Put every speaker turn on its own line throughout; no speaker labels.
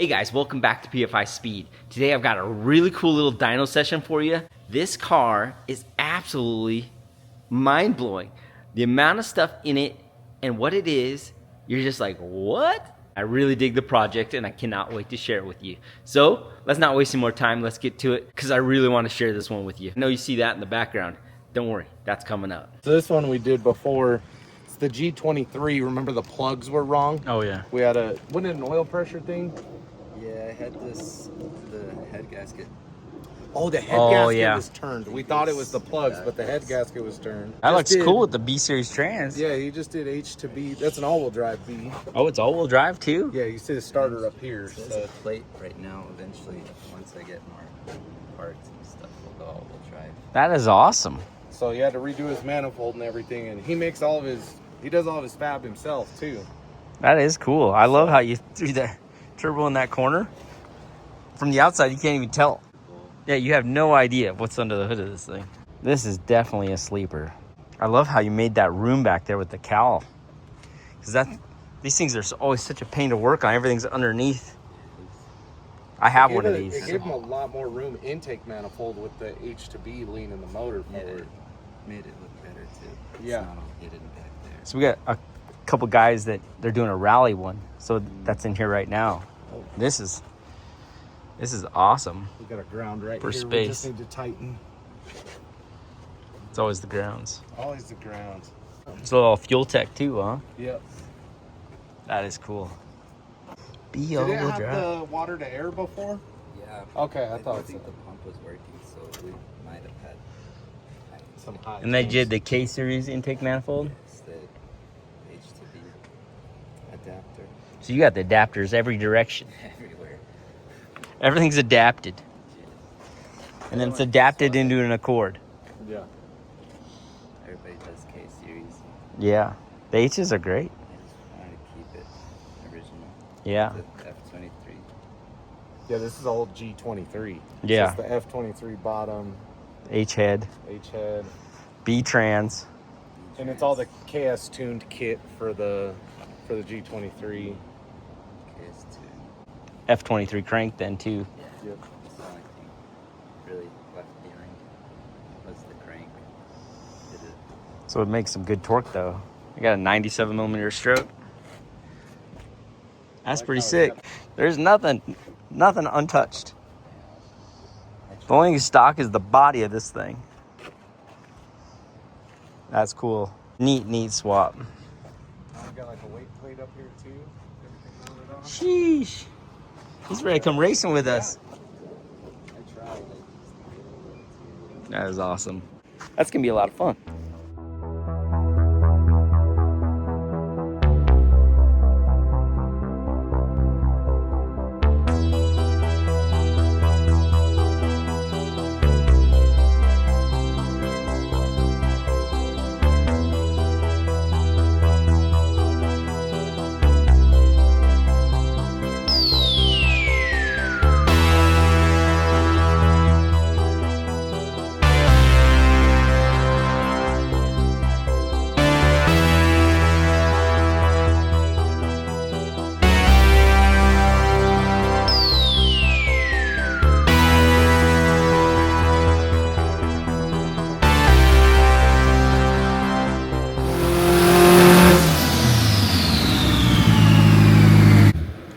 Hey guys, welcome back to PFI Speed. Today I've got a really cool little dyno session for you. This car is absolutely mind-blowing. The amount of stuff in it and what it is, you're just like, what? I really dig the project and I cannot wait to share it with you. So let's not waste any more time, let's get to it because I really want to share this one with you. I know you see that in the background. Don't worry, that's coming up.
So this one we did before. It's the G23. Remember the plugs were wrong?
Oh yeah.
We had wasn't it an oil pressure thing?
Yeah, I had the head gasket.
Oh, the head gasket was turned. We thought it was the plugs, but the head gasket was turned.
That looks cool with the B series trans.
Yeah, he just did H to B. That's an all-wheel drive B.
Oh, it's all-wheel drive too?
Yeah, you see the starter up here.
So there's a plate right now. Eventually, once I get more parts and stuff, we'll go all-wheel drive.
That is awesome.
So he had to redo his manifold and everything, and he does all of his fab himself too.
That is cool. I love how you threw the turbo in that corner. From the outside, you can't even tell. Yeah, you have no idea what's under the hood of this thing. This is definitely a sleeper. I love how you made that room back there with the cowl. Because these things are always such a pain to work on. Everything's underneath. I have one of these.
It gave him a lot more room intake manifold with the H to B lean in the motor forward.
Made it look better too.
Yeah.
It's not all hidden back there.
So we got a couple guys that they're doing a rally one. So that's in here right now. This is awesome.
We got a ground right
For
here.
space.
We just need to tighten.
It's always the grounds.
Always the ground.
It's a little fuel tech too, huh?
Yep.
That is cool.
Did it have the water to air before?
Yeah.
Okay, I
I
thought
think
so.
the pump was working, so we might have had
Some high.
And they did the K series intake manifold.
it's the H to B adapter
So you got the adapters every direction.
everywhere.
Everything's adapted. And then it's adapted into an Accord.
Yeah.
Everybody does K series.
Yeah. The H's are great.
I just wanted to keep it original.
Yeah.
The F23.
Yeah, this is old G23.
Yeah.
It's the F23 bottom,
H head,
H head,
B trans.
and it's all the KS tuned kit for the G23.
KS2.
F23 crank then too.
Yeah.
Yep.
That's the only thing really left behind was the crank. Did it.
So it makes some good torque though. I got a 97 millimeter stroke. That's
like
pretty
how it's
sick. There's nothing untouched. The only stock is the body of this thing. That's cool. Neat swap.
We got like a weight plate up here too. Everything loaded on.
Sheesh. He's ready to come racing with us.
I tried.
That is awesome. That's gonna be a lot of fun.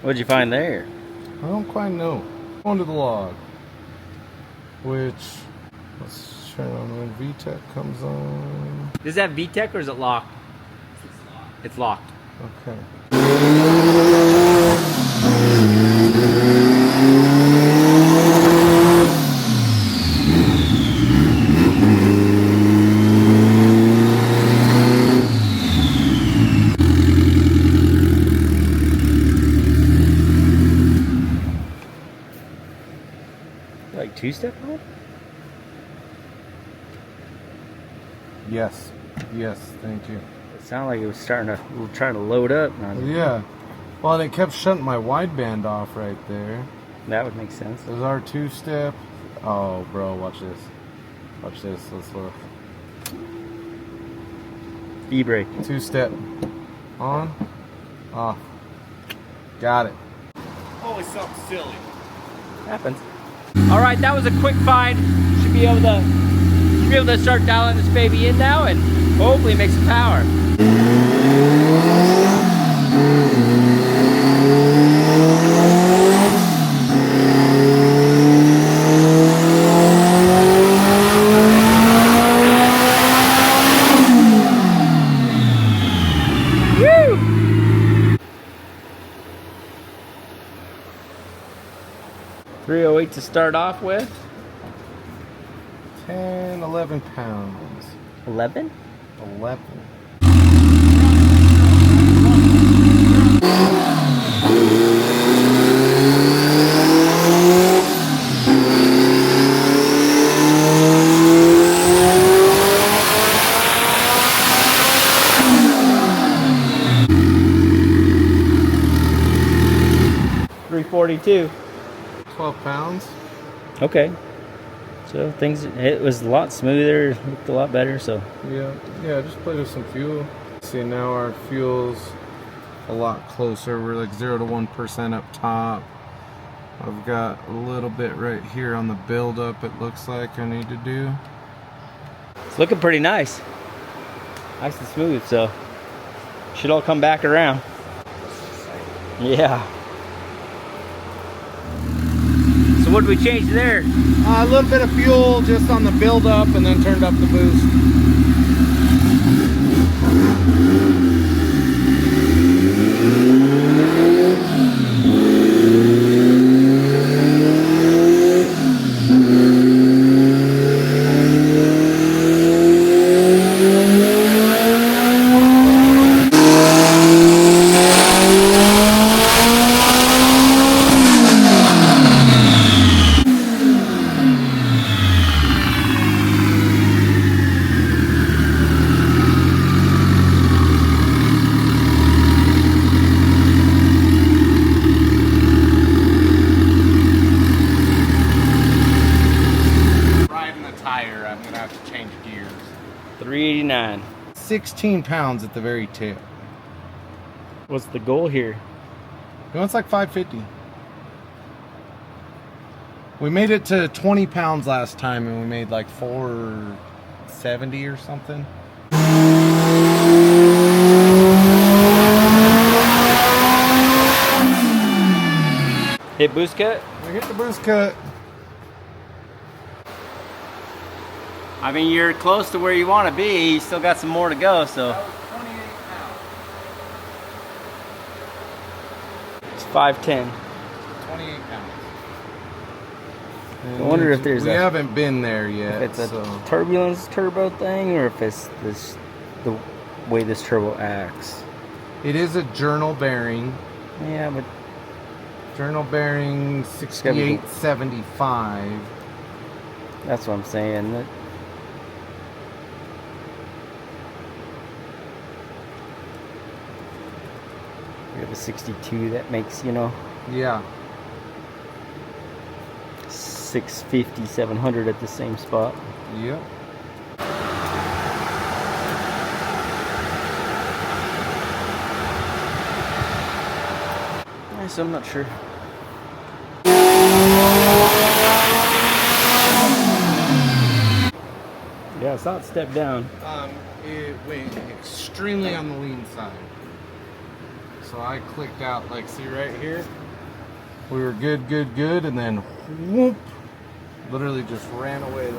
What'd you find there?
I don't quite know. Onto the log, which let's turn on when VTEC comes on.
Does that VTEC or is it locked? It's locked.
Okay.
Like two-step mode?
Yes. Yes. Thank you.
It sounded like it was trying to load up.
Yeah. Well, and it kept shutting my wideband off right there.
That would make sense.
There's our two-step. Oh, bro, watch this. Watch this. Let's look.
E-brake.
Two-step. On. Off. Got it. Always something silly.
Happens. All right, that was a quick find. Should be able to start dialing this baby in now and hopefully make some power. Woo! 308 to start off with.
10, 11 pounds.
11?
11.
$342.
12 pounds.
Okay. So it was a lot smoother, looked a lot better, so.
Yeah, just played with some fuel. See, now our fuel's a lot closer. We're like 0 to 1% up top. I've got a little bit right here on the buildup, it looks like I need to do.
It's looking pretty nice. Nice and smooth, so should all come back around. Yeah. So what did we change there?
A little bit of fuel just on the buildup and then turned up the boost. I'm gonna have to change gears.
389.
16 pounds at the very tip.
What's the goal here?
No, it's like 550. We made it to 20 pounds last time and we made like 470 or something.
Hit boost cut?
We hit the boost cut.
I mean, you're close to where you want to be. You still got some more to go, so.
That was 28 pounds.
It's 510.
28 pounds.
I wonder if there's
we haven't been there yet.
if it's a
so.
turbulence turbo thing or if it's the way this turbo acts.
It is a journal bearing.
Yeah, but
Journal bearing 6875.
that's what I'm saying. We have a 62 that makes,
Yeah.
650, 700 at the same spot.
Yep.
So I'm not sure. Yeah, it's not step down.
It went extremely on the lean side. So I clicked out, like, see right here? We were good, and then whoop, literally just ran away.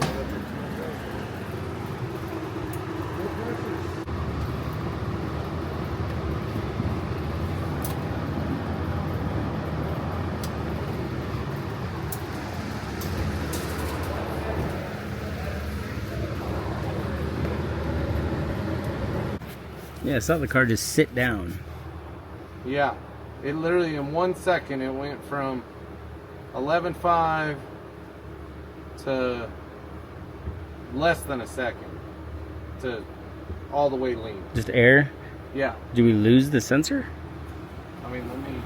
Yeah, I saw the car just sit down.
Yeah, it literally in 1 second it went from 11.5 to less than a second to all the way lean.
Just air?
Yeah.
Do we lose the sensor?
I mean, let me.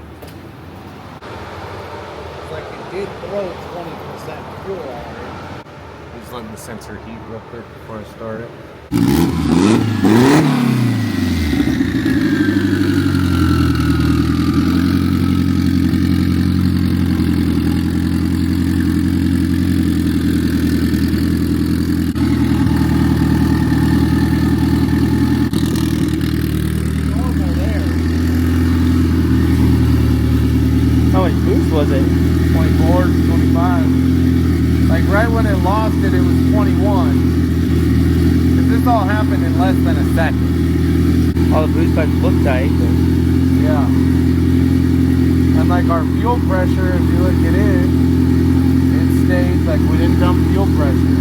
It's like it did throw 20% fuel on it. I'm just letting the sensor heat real quick before I start it.
boost was it?
24, 25. Like right when it lost it, it was 21. Because this all happened in less than a second.
All the boost pipes look tight, but
Yeah. And like our fuel pressure, if you look at it stayed, like we didn't dump fuel pressure.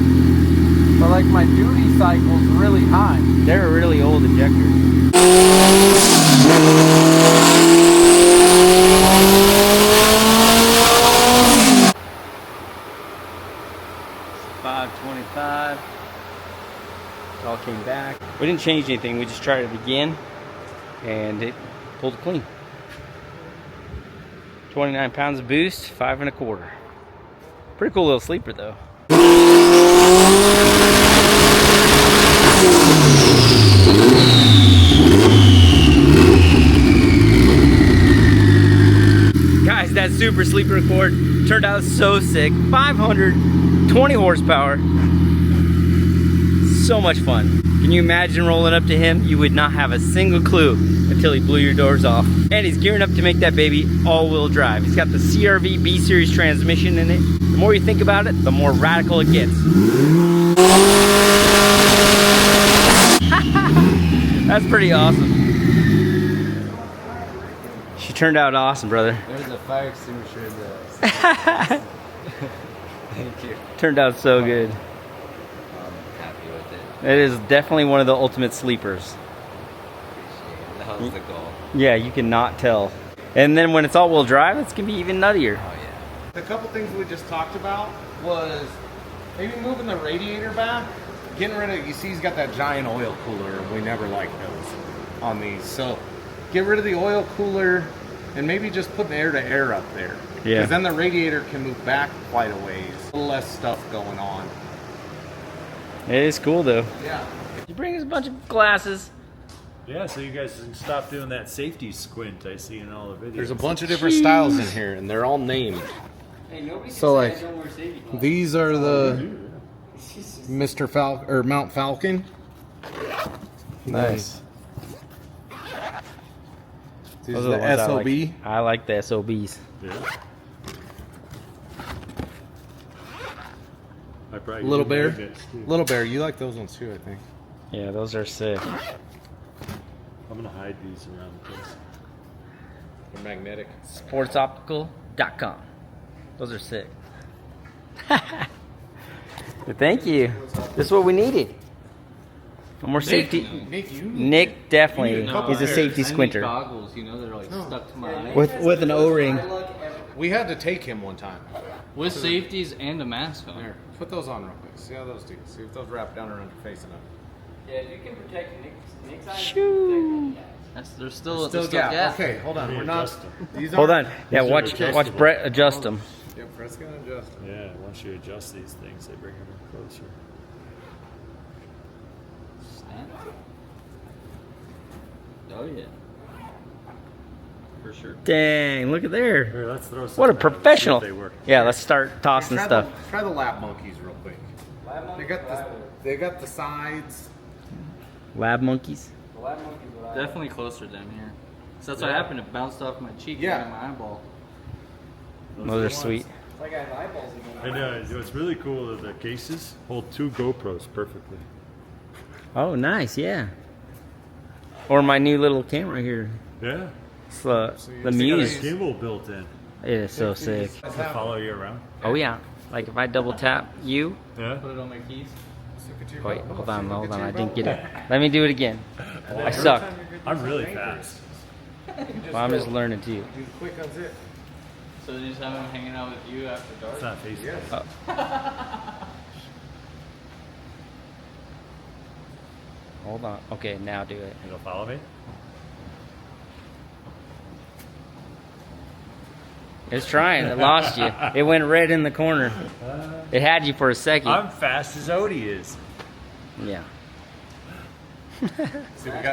But like my duty cycle's really high.
they're a really old injector. $5.25. It all came back. We didn't change anything. We just tried it again, and it pulled it clean. 29 pounds of boost, 5 1/4. Pretty cool little sleeper though. Guys, that super sleeper Accord turned out so sick. 520 horsepower. So much fun. Can you imagine rolling up to him? You would not have a single clue until he blew your doors off. And he's gearing up to make that baby all-wheel drive. He's got the CRV B-Series transmission in it. The more you think about it, the more radical it gets. That's pretty awesome. She turned out awesome, brother.
There's a fire extinguisher in the... Thank you.
Turned out so good.
I'm happy with it.
It is definitely one of the ultimate sleepers.
Appreciate it. That was the goal.
Yeah, you cannot tell. And then when it's all-wheel drive, it's gonna be even nuttier.
Oh yeah.
The couple things we just talked about was maybe moving the radiator back, getting rid of, you see he's got that giant oil cooler, and we never liked those on these. So get rid of the oil cooler and maybe just put an air-to-air up there.
Yeah.
Because then the radiator can move back quite a ways. A little less stuff going on.
It is cool though.
Yeah.
You bring us a bunch of glasses.
Yeah, so you guys can stop doing that safety squint I see in all the videos.
There's a bunch of different styles in here, and they're all named.
Hey, nobody
So like, these are the Mr. Falcon or Mount Falcon.
Nice.
These
Those
are
are
the
ones
SOB.
I like the SOBs.
Yeah. I probably
Little
do
Bear.
magnets, too.
Little Bear, you like those ones too, I think.
Yeah, those are sick.
I'm gonna hide these around the place.
They're magnetic.
Sportsoptical.com. Those are sick. But thank you. This is what we needed. More safety.
Nick, you
Nick definitely
couple
is a
pairs.
safety
I need
squinter.
goggles, you know, that are like stuck to my eye.
With an O-ring.
We had to take him one time.
With safeties and a mask on.
Here, put those on real quick. See how those do. See if those wrap down around your face enough.
Yeah, you can protect Nick's eyes.
There's still
Still
a
gap.
gap.
Okay, hold on. We're not.
Adjust them.
These
Hold
aren't-
on. Yeah,
These are
watch
adjustable.
Brett adjust them.
Yep, Brett's gonna adjust them.
Yeah, once you adjust these things, they bring them in closer.
Snap. Oh yeah. For sure.
Dang, look at there.
Here, let's throw some
What a
out and see if
professional.
they work.
Yeah, let's start tossing
Try
stuff.
try the lap monkeys real quick. They got the sides.
Lab monkeys.
Definitely closer down here. So that's what happened. It bounced off my cheek
Yeah.
and my eyeball.
Those are sweet.
And what's really cool is the cases hold 2 GoPros perfectly.
Oh, nice. Yeah. Or my new little camera here.
Yeah.
It's the
It's got a
Muse.
gimbal built in
It is so sick.
to follow you around.
Oh yeah. Like if I double tap you.
Yeah.
Put it on my keys.
Wait, hold on. I didn't get it. Let me do it again. I suck.
I'm really fast.
Well, I'm just learning too.
Do the quick unzip.
So you just have him hanging out with you after dark?
It's not Facebook.
Yes.
Hold on. Okay, now do it.
It'll follow me.
It's trying. It lost you. It went red in the corner. It had you for a second.
I'm fast as Odie is.
Yeah.
See, we got